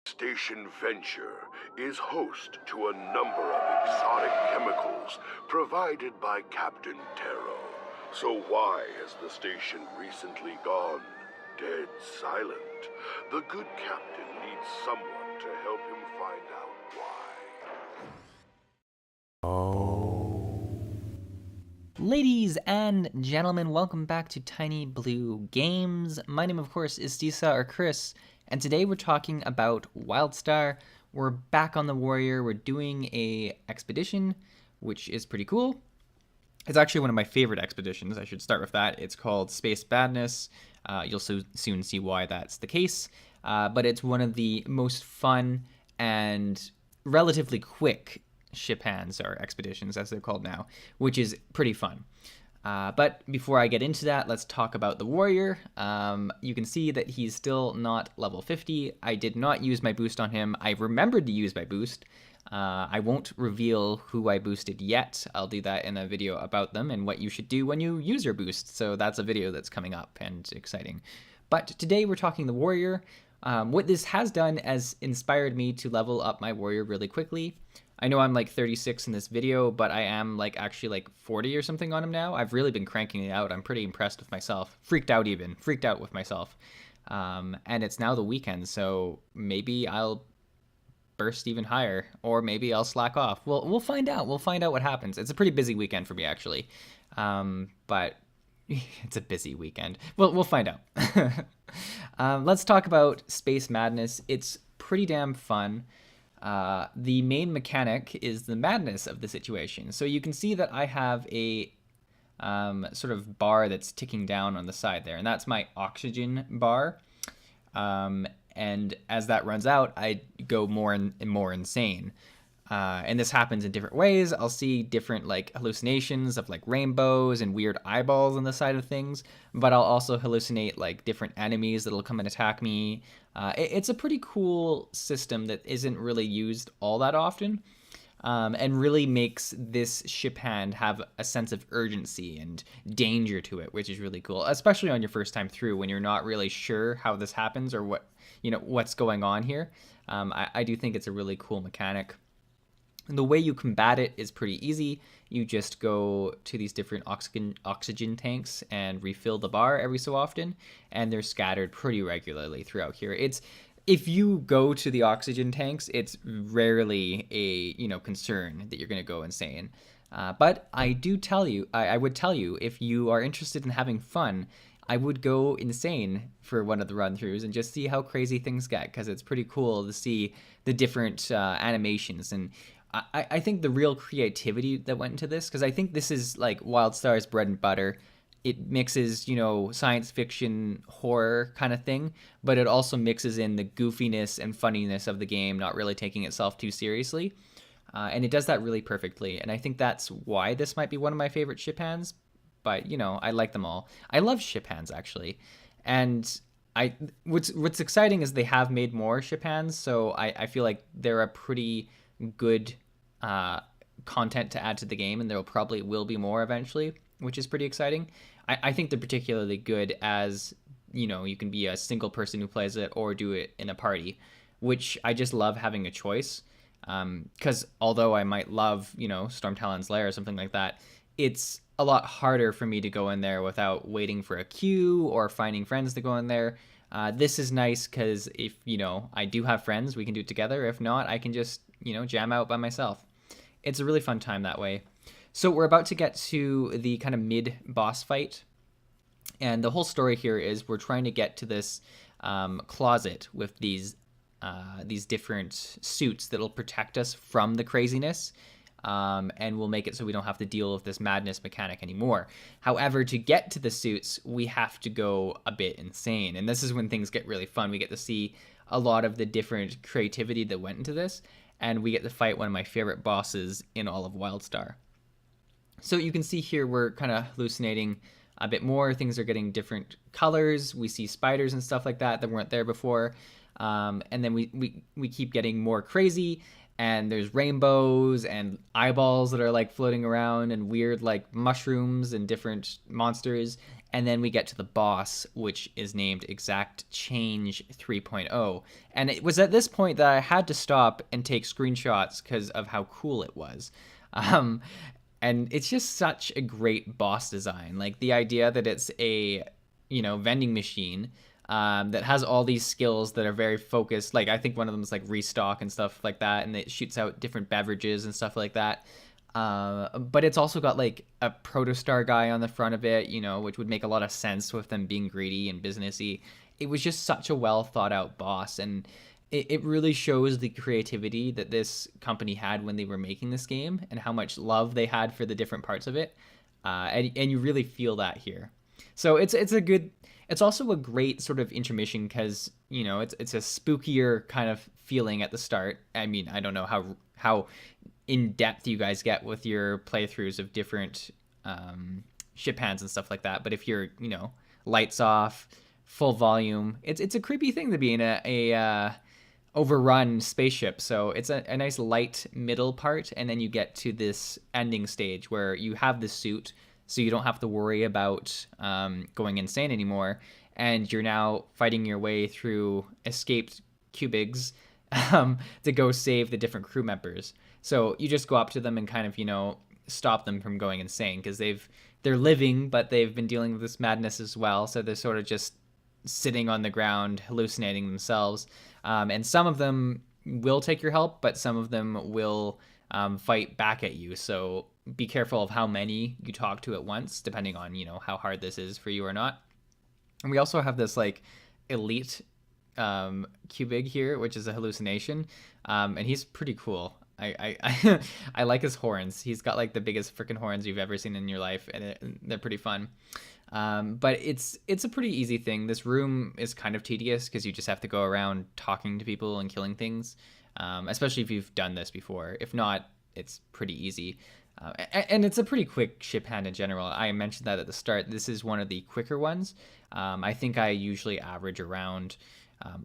Station Venture is host to a number of exotic chemicals provided by Captain Taro. So why has the station recently gone dead silent? The good captain needs someone to help him find out why. Ladies and gentlemen, welcome back to Tiny Blue Games. My name, of course, is Stisa or Chris, and today we're talking about Wildstar. We're back on the Warrior. We're doing a expedition, which is pretty cool. It's actually one of my favorite expeditions. I should start with that. It's called Space Madness. You'll soon see why that's the case. But it's one of the most fun and relatively quick ship hands, or expeditions as they're called now, which is pretty fun. But before I get into that, let's talk about the Warrior. You can see that he's still not level 50. I did not use my boost on him. I remembered to use my boost. I won't reveal who I boosted yet. I'll do that in a video about them and what you should do when you use your boost. So that's a video that's coming up and exciting. But today we're talking the Warrior. What this has done has inspired me to level up my Warrior really quickly. I know I'm like 36 in this video, but I am actually like 40 or something on him now. I've really been cranking it out. I'm pretty impressed with myself. Freaked out with myself. And it's now the weekend, so maybe I'll burst even higher, or maybe I'll slack off. We'll find out. We'll find out what happens. It's a pretty busy weekend for me, actually. But it's a busy weekend. We'll find out. Let's talk about Space Madness. It's pretty damn fun. The main mechanic is the madness of the situation. So you can see that I have a sort of bar that's ticking down on the side there, and that's my oxygen bar. And as that runs out, I go more and more insane. And this happens in different ways. I'll see different hallucinations of rainbows and weird eyeballs on the side of things, but I'll also hallucinate different enemies that'll come and attack me. It's a pretty cool system that isn't really used all that often, and really makes this ship hand have a sense of urgency and danger to it, which is really cool, especially on your first time through when you're not really sure how this happens or what's going on here. I do think it's a really cool mechanic. And the way you combat it is pretty easy. You just go to these different oxygen tanks and refill the bar every so often, and they're scattered pretty regularly throughout here. If you go to the oxygen tanks, it's rarely a concern that you're going to go insane. But I would tell you, if you are interested in having fun, I would go insane for one of the run-throughs and just see how crazy things get, because it's pretty cool to see the different animations. And I think the real creativity that went into this, because I think this is Wildstar's bread and butter. It mixes, science fiction, horror kind of thing, but it also mixes in the goofiness and funniness of the game, not really taking itself too seriously. And it does that really perfectly. And I think that's why this might be one of my favorite ship hands. But, I like them all. I love ship hands, actually. And what's exciting is they have made more ship hands, so I feel like they're a pretty good content to add to the game, and there probably will be more eventually, which is pretty exciting. I think they're particularly good as, you can be a single person who plays it or do it in a party, which I just love having a choice. Because although I might love, Stormtalon's Lair or something like that, it's a lot harder for me to go in there without waiting for a queue or finding friends to go in there. This is nice because if, I do have friends, we can do it together. If not, I can just, jam out by myself. It's a really fun time that way. So we're about to get to the kind of mid-boss fight. And the whole story here is we're trying to get to this closet with these different suits that'll protect us from the craziness. And we'll make it so we don't have to deal with this madness mechanic anymore. However, to get to the suits, we have to go a bit insane. And this is when things get really fun. We get to see a lot of the different creativity that went into this, and we get to fight one of my favorite bosses in all of Wildstar. So you can see here we're kind of hallucinating a bit more. Things are getting different colors. We see spiders and stuff like that weren't there before. And then we keep getting more crazy, and there's rainbows and eyeballs that are floating around, and weird mushrooms and different monsters. and then we get to the boss, which is named Exact Change 3.0. And it was at this point that I had to stop and take screenshots because of how cool it was. Um, and it's just such a great boss design. Like the idea that it's a, vending machine that has all these skills that are very focused. Like I think one of them is like restock and stuff like that, and it shoots out different beverages and stuff like that. But it's also got like a protostar guy on the front of it, which would make a lot of sense with them being greedy and businessy. It was just such a well thought out boss, and it really shows the creativity that this company had when they were making this game and how much love they had for the different parts of it. And you really feel that here. So it's also a great sort of intermission because it's a spookier kind of feeling at the start. I mean, I don't know how in depth you guys get with your playthroughs of different ship hands and stuff like that, but if you're lights off, full volume, it's a creepy thing to be in a overrun spaceship. So it's a nice light middle part, and then you get to this ending stage where you have the suit, so you don't have to worry about going insane anymore, and you're now fighting your way through escaped cubigs to go save the different crew members. So you just go up to them and kind of stop them from going insane because they're living, but they've been dealing with this madness as well. So they're sort of just sitting on the ground hallucinating themselves. And some of them will take your help, but some of them will fight back at you. So be careful of how many you talk to at once, depending on how hard this is for you or not. And we also have this like elite Cubig here, which is a hallucination, and he's pretty cool. I like his horns. He's got like the biggest freaking horns you've ever seen in your life, and they're pretty fun. But it's a pretty easy thing. This room is kind of tedious because you just have to go around talking to people and killing things, especially if you've done this before. If not, it's pretty easy. And it's a pretty quick ship hand in general. I mentioned that at the start. This is one of the quicker ones. I think I usually average around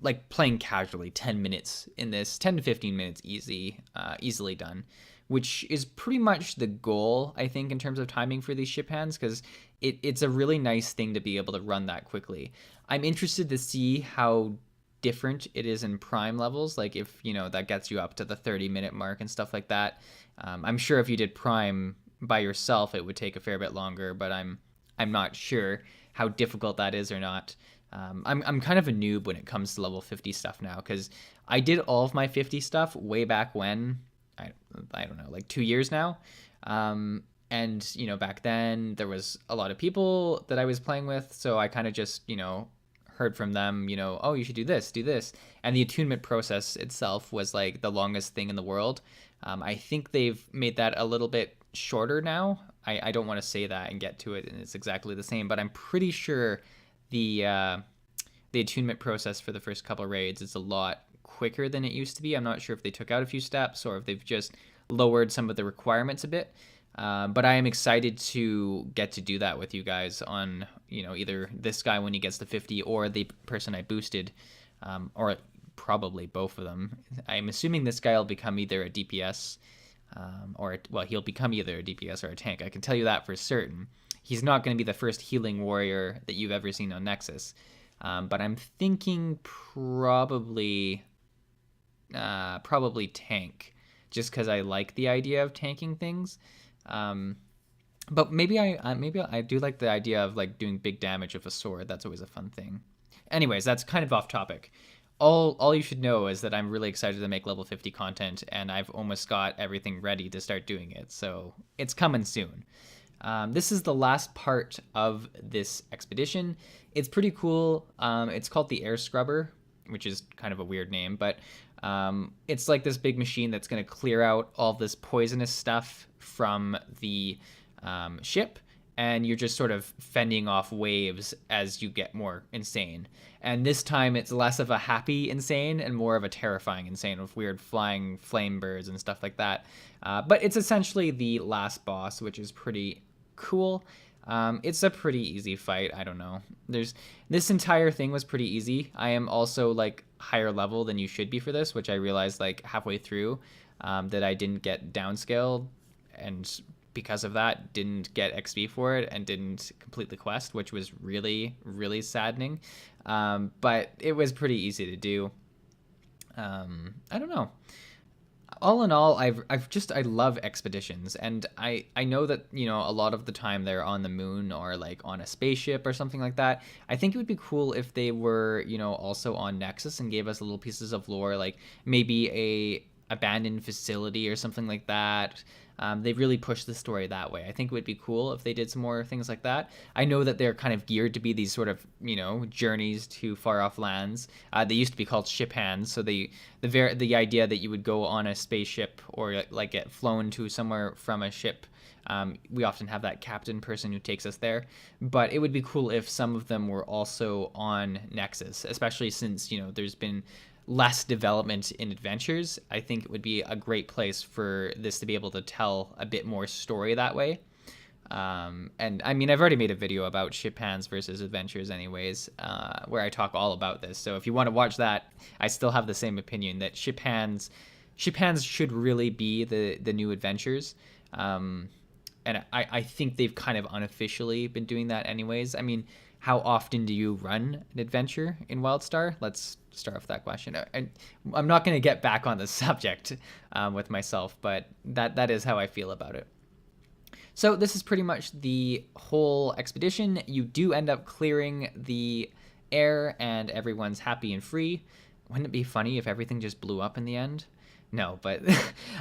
like playing casually 10 minutes in this, 10 to 15 minutes easily done, which is pretty much the goal, I think, in terms of timing for these ship hands, because it's a really nice thing to be able to run that quickly. I'm interested to see how different it is in prime levels, like if that gets you up to the 30-minute mark and stuff like that. I'm sure if you did prime by yourself it would take a fair bit longer, but I'm not sure how difficult that is or not. I'm kind of a noob when it comes to level 50 stuff now, because I did all of my 50 stuff way back when, I don't know, like 2 years now. And back then there was a lot of people that I was playing with, so I kind of just heard from them, oh, you should do this, and the attunement process itself was like the longest thing in the world. I think they've made that a little bit shorter now. I don't want to say that and get to it and it's exactly the same, but I'm pretty sure the attunement process for the first couple raids is a lot quicker than it used to be. I'm not sure if they took out a few steps or if they've just lowered some of the requirements a bit. But I am excited to get to do that with you guys on, either this guy when he gets to 50 or the person I boosted, or probably both of them. I'm assuming this guy will become either a DPS, he'll become either a DPS or a tank. I can tell you that for certain. He's not going to be the first healing warrior that you've ever seen on Nexus. But I'm thinking probably tank, just because I like the idea of tanking things. But maybe I do like the idea of like doing big damage with a sword. That's always a fun thing. Anyways, that's kind of off topic. All you should know is that I'm really excited to make level 50 content, and I've almost got everything ready to start doing it. So it's coming soon. This is the last part of this expedition. It's pretty cool. It's called the Air Scrubber, which is kind of a weird name, but it's like this big machine that's going to clear out all this poisonous stuff from the ship, and you're just sort of fending off waves as you get more insane. And this time it's less of a happy insane and more of a terrifying insane with weird flying flame birds and stuff like that. But it's essentially the last boss, which is pretty cool. It's a pretty easy fight. I don't know. This entire thing was pretty easy. I am also like higher level than you should be for this, which I realized like halfway through, that I didn't get downscaled, and because of that, didn't get XP for it and didn't complete the quest, which was really, really saddening. But it was pretty easy to do. I don't know. All in all, I love expeditions, and I know that, you know, a lot of the time they're on the moon or like on a spaceship or something like that. I think it would be cool if they were, you know, also on Nexus and gave us little pieces of lore, like maybe a abandoned facility or something like that. They really pushed the story that way. I think it would be cool if they did some more things like that. I know that they're kind of geared to be these sort of, you know, journeys to far off lands. They used to be called ship hands, so the idea that you would go on a spaceship or like get flown to somewhere from a ship. We often have that captain person who takes us there, but it would be cool if some of them were also on Nexus, especially since, you know, there's been less development in adventures. I think it would be a great place for this to be able to tell a bit more story that way. And I mean, I've already made a video about ship hands versus adventures anyways, where I talk all about this. So if you want to watch that, I still have the same opinion that ship hands should really be the new adventures. And I think they've kind of unofficially been doing that anyways. I mean, how often do you run an adventure in Wildstar? Let's start with that question. I'm not going to get back on the subject with myself, but that is how I feel about it. So this is pretty much the whole expedition. You do end up clearing the air and everyone's happy and free. Wouldn't it be funny if everything just blew up in the end? No, but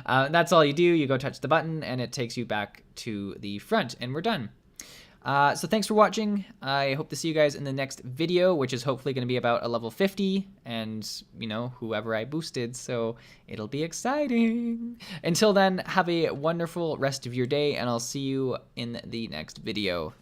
that's all you do. You go touch the button and it takes you back to the front and we're done. So thanks for watching. I hope to see you guys in the next video, which is hopefully going to be about a level 50 and, you know, whoever I boosted, so it'll be exciting. Until then, have a wonderful rest of your day, and I'll see you in the next video.